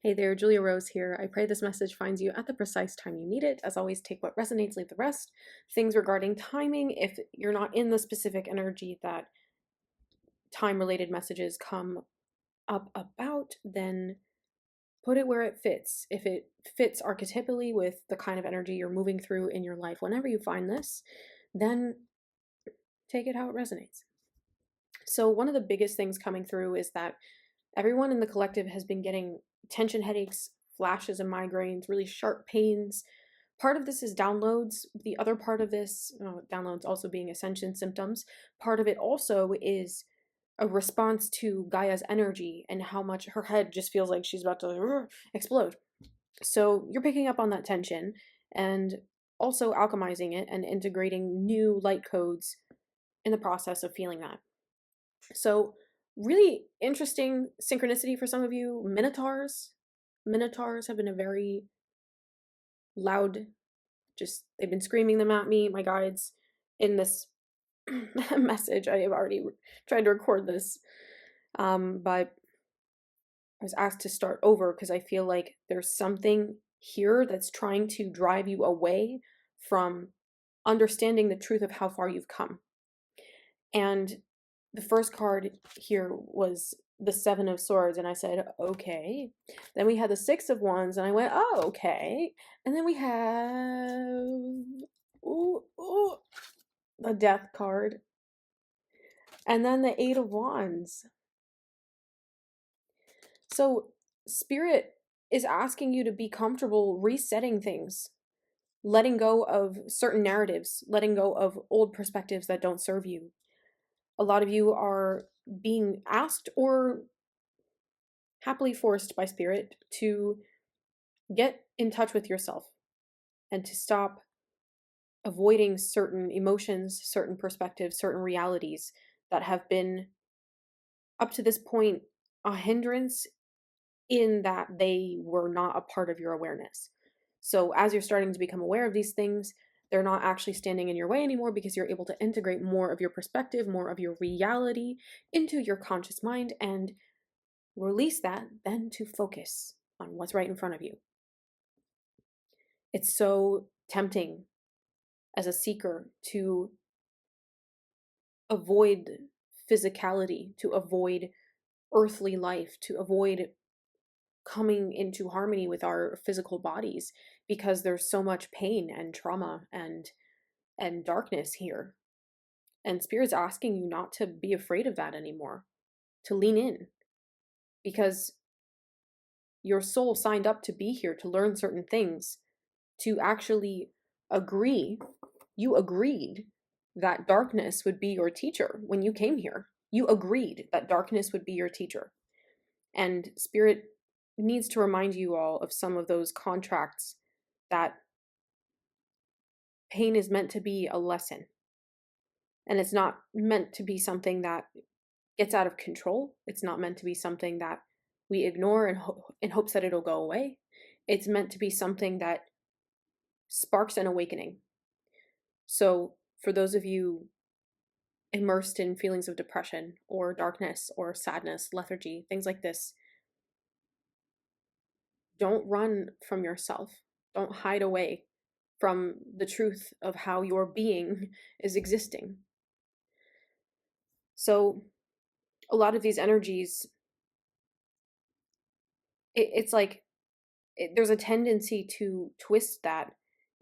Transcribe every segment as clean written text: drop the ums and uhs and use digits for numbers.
Hey there, Julia Rose here. I pray this message finds you at the precise time you need it. As always, take what resonates, leave the rest. Things regarding timing, if you're not in the specific energy that time-related messages come up about, then put it where it fits. If it fits archetypally with the kind of energy you're moving through in your life, whenever you find this, then take it how it resonates. So one of the biggest things coming through is that everyone in the collective has been getting tension headaches, flashes of migraines, really sharp pains. Part of this is downloads. The other part of this, downloads also being ascension symptoms, part of it also is a response to Gaia's energy and how much her head just feels like she's about to explode. So you're picking up on that tension and also alchemizing it and integrating new light codes in the process of feeling that. So really interesting synchronicity for some of you. Minotaurs. Minotaurs have been a very loud, they've been screaming them at me, my guides, in this message. I have already tried to record this, but I was asked to start over because I feel like there's something here that's trying to drive you away from understanding the truth of how far you've come. And the first card here was the Seven of Swords, and I said, okay. Then we had the Six of Wands, and I went, oh, okay. And then we have the Death card. And then the Eight of Wands. So Spirit is asking you to be comfortable resetting things, letting go of certain narratives, letting go of old perspectives that don't serve you. A lot of you are being asked or happily forced by Spirit to get in touch with yourself and to stop avoiding certain emotions, certain perspectives, certain realities that have been, up to this point, a hindrance in that they were not a part of your awareness. So as you're starting to become aware of these things, they're not actually standing in your way anymore because you're able to integrate more of your perspective, more of your reality into your conscious mind and release that, then to focus on what's right in front of you. It's so tempting as a seeker to avoid physicality, to avoid earthly life, to avoid coming into harmony with our physical bodies because there's so much pain and trauma and darkness here. And Spirit's asking you not to be afraid of that anymore, to lean in, because your soul signed up to be here to learn certain things, to actually agree. You agreed that darkness would be your teacher when you came here. You agreed that darkness would be your teacher. And Spirit needs to remind you all of some of those contracts that pain is meant to be a lesson. And it's not meant to be something that gets out of control. It's not meant to be something that we ignore in hopes that it'll go away. It's meant to be something that sparks an awakening. So for those of you immersed in feelings of depression or darkness or sadness, lethargy, things like this, don't run from yourself. Don't hide away from the truth of how your being is existing. So a lot of these energies, it's like there's a tendency to twist that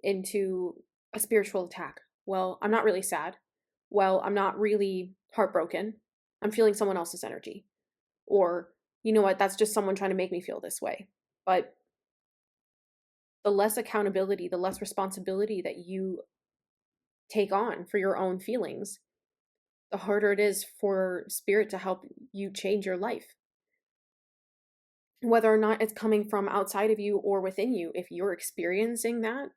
into a spiritual attack. Well, I'm not really sad. Well, I'm not really heartbroken. I'm feeling someone else's energy. Or, you know what, that's just someone trying to make me feel this way. But the less accountability, the less responsibility that you take on for your own feelings, the harder it is for Spirit to help you change your life. Whether or not it's coming from outside of you or within you, if you're experiencing that,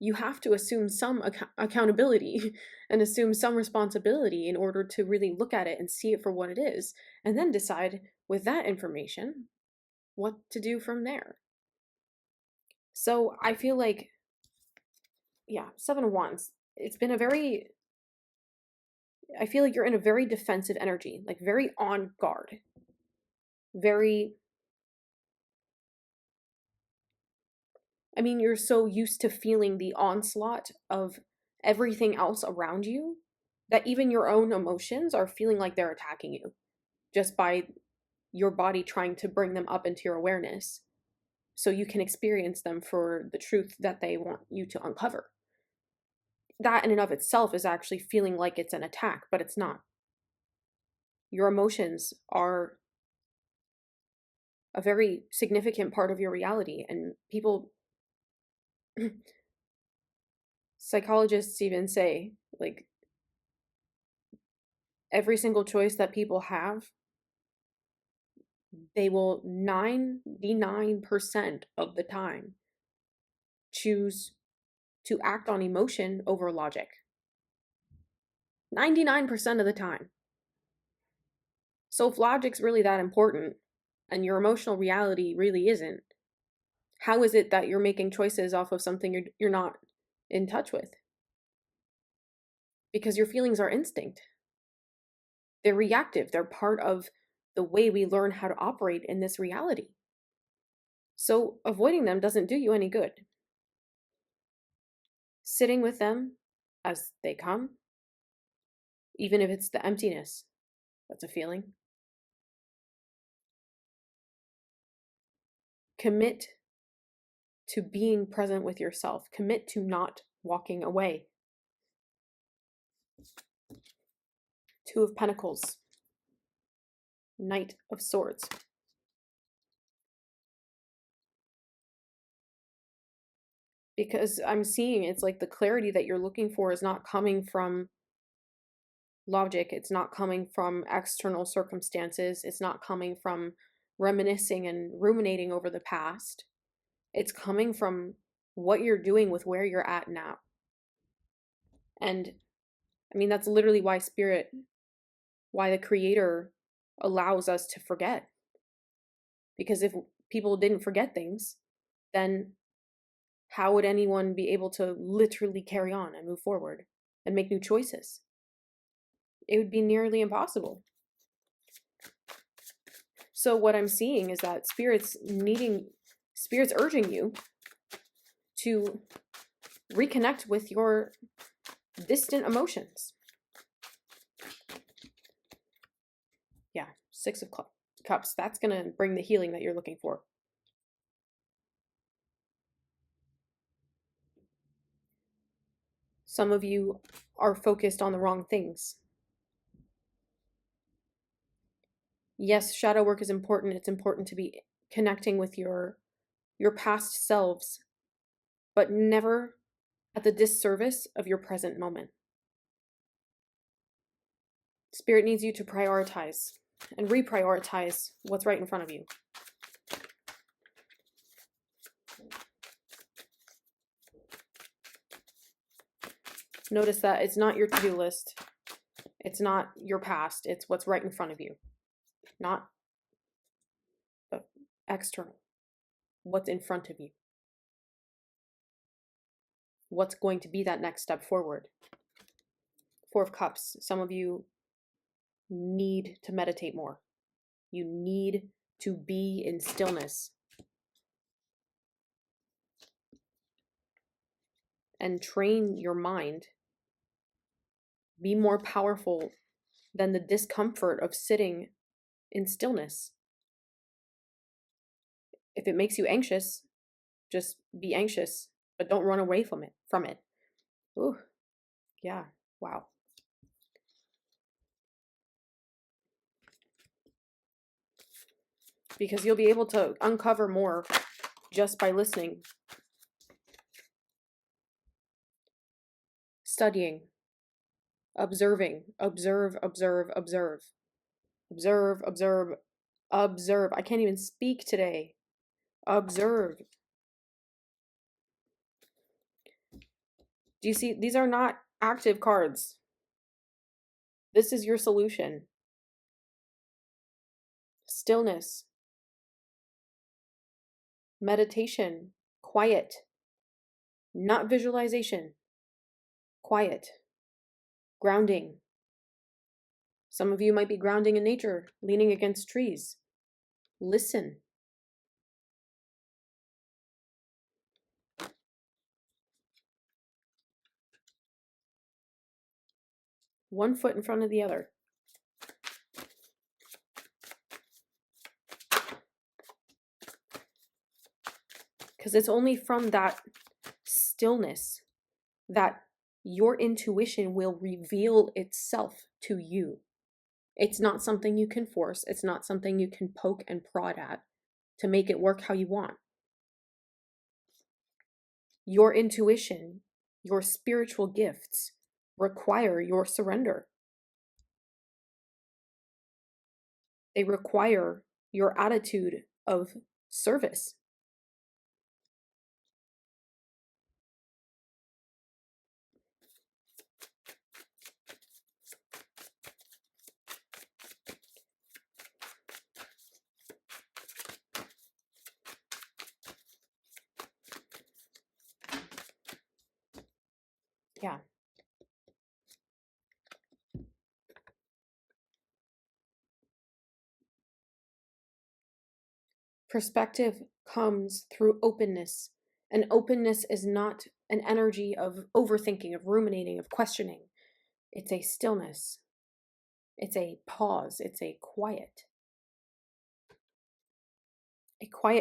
you have to assume some accountability and assume some responsibility in order to really look at it and see it for what it is, and then decide with that information what to do from there. So I feel like, yeah, Seven of Wands, it's been I feel like you're in a very defensive energy, like very on guard, very I mean, you're so used to feeling the onslaught of everything else around you that even your own emotions are feeling like they're attacking you just by your body trying to bring them up into your awareness so you can experience them for the truth that they want you to uncover. That in and of itself is actually feeling like it's an attack, but it's not. Your emotions are a very significant part of your reality, and people, psychologists even say, like, every single choice that people have, they will 99% of the time choose to act on emotion over logic. 99% of the time. So if logic's really that important and your emotional reality really isn't, how is it that you're making choices off of something you're not in touch with? Because your feelings are instinct. They're reactive. They're part of the way we learn how to operate in this reality. So avoiding them doesn't do you any good. Sitting with them as they come, even if it's the emptiness, that's a feeling. Commit to being present with yourself. Commit to not walking away. Two of Pentacles. Knight of Swords. Because I'm seeing it's like the clarity that you're looking for is not coming from logic. It's not coming from external circumstances. It's not coming from reminiscing and ruminating over the past. It's coming from what you're doing with where you're at now. And I mean, that's literally why why the Creator allows us to forget. Because if people didn't forget things, then how would anyone be able to literally carry on and move forward and make new choices? It would be nearly impossible. So what I'm seeing is that Spirit's urging you to reconnect with your distant emotions. Yeah, Six of Cups. That's going to bring the healing that you're looking for. Some of you are focused on the wrong things. Yes, shadow work is important. It's important to be connecting with your past selves, but never at the disservice of your present moment. Spirit needs you to prioritize and reprioritize what's right in front of you. Notice that it's not your to-do list. It's not your past. It's what's right in front of you. Not the external. What's in front of you. What's going to be that next step forward. Four of Cups. Some of you need to meditate more. You need to be in stillness. And train your mind. Be more powerful than the discomfort of sitting in stillness. If it makes you anxious, just be anxious, but don't run away from it. Ooh, yeah, wow. Because you'll be able to uncover more just by listening. Studying. Observing. Observe, observe, observe. Observe, observe, observe. I can't even speak today. Observe. Do you see? These are not active cards. This is your solution. Stillness. Meditation. Quiet. Not visualization. Quiet. Grounding. Some of you might be grounding in nature, leaning against trees. Listen. One foot in front of the other. Because it's only from that stillness that your intuition will reveal itself to you. It's not something you can force. It's not something you can poke and prod at to make it work how you want. Your intuition, your spiritual gifts require your surrender. They require your attitude of service. Yeah. Perspective comes through openness, and openness is not an energy of overthinking, of ruminating, of questioning. It's a stillness. It's a pause. It's a quiet,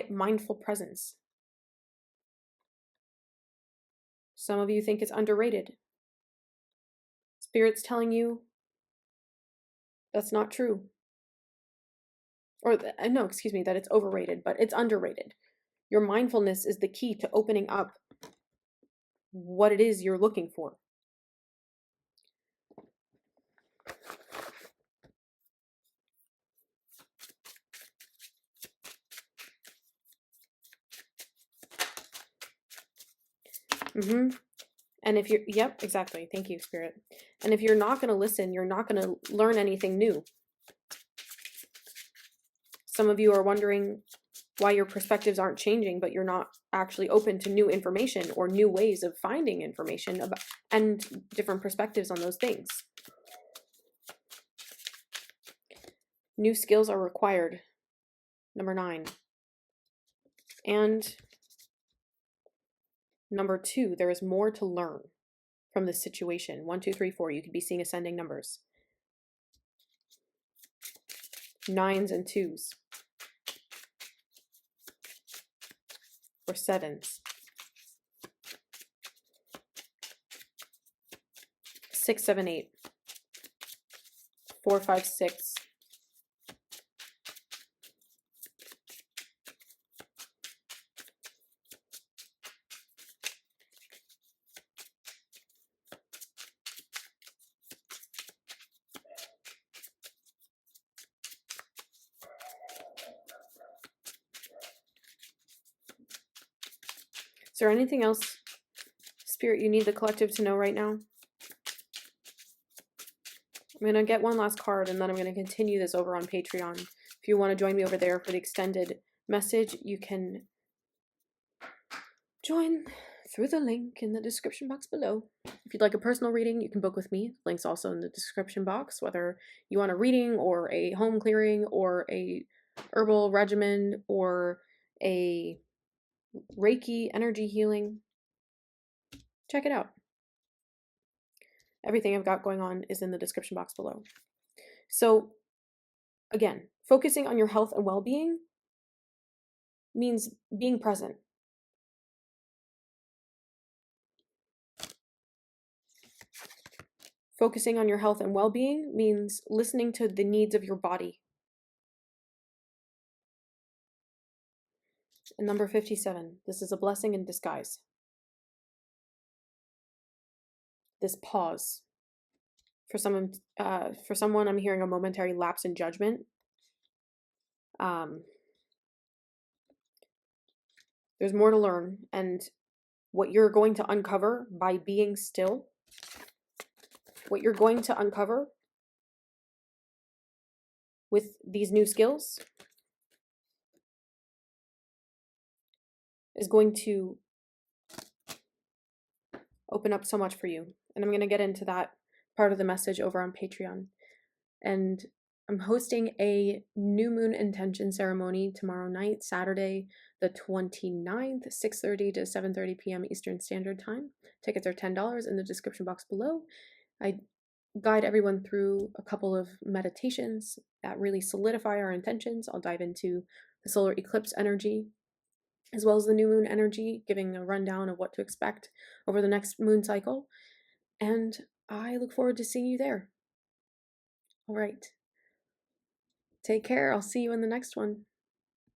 mindful presence. Some of you think it's underrated. Spirit's telling you that's not true. Or, no, excuse me, that it's overrated, but it's underrated. Your mindfulness is the key to opening up what it is you're looking for. And if you're, yep, exactly. Thank you, Spirit. And if you're not going to listen, you're not going to learn anything new. Some of you are wondering why your perspectives aren't changing, but you're not actually open to new information or new ways of finding information about, and different perspectives on those things. New skills are required. Number 9. And number 2, there is more to learn from this situation. 1, 2, 3, 4. You could be seeing ascending numbers. 9s and 2s. Or 7s. 6, 7, 8. 4, 5, 6. Is there anything else, Spirit, you need the collective to know right now? I'm going to get one last card, and then I'm going to continue this over on Patreon. If you want to join me over there for the extended message, you can join through the link in the description box below. If you'd like a personal reading, you can book with me. Link's also in the description box, whether you want a reading or a home clearing or a herbal regimen or a Reiki energy healing. Check it out. Everything I've got going on is in the description box below. So again, focusing on your health and well-being means being present. Focusing on your health and well-being means listening to the needs of your body. And number 57, this is a blessing in disguise. This pause. For someone, I'm hearing a momentary lapse in judgment. There's more to learn, and what you're going to uncover by being still, what you're going to uncover with these new skills is going to open up so much for you. And I'm going to get into that part of the message over on Patreon. And I'm hosting a new moon intention ceremony tomorrow night, Saturday, the 29th, 6:30 to 7:30 p.m. Eastern Standard Time. Tickets are $10 in the description box below. I guide everyone through a couple of meditations that really solidify our intentions. I'll dive into the solar eclipse energy as well as the new moon energy, giving a rundown of what to expect over the next moon cycle. And I look forward to seeing you there. All right. Take care. I'll see you in the next one.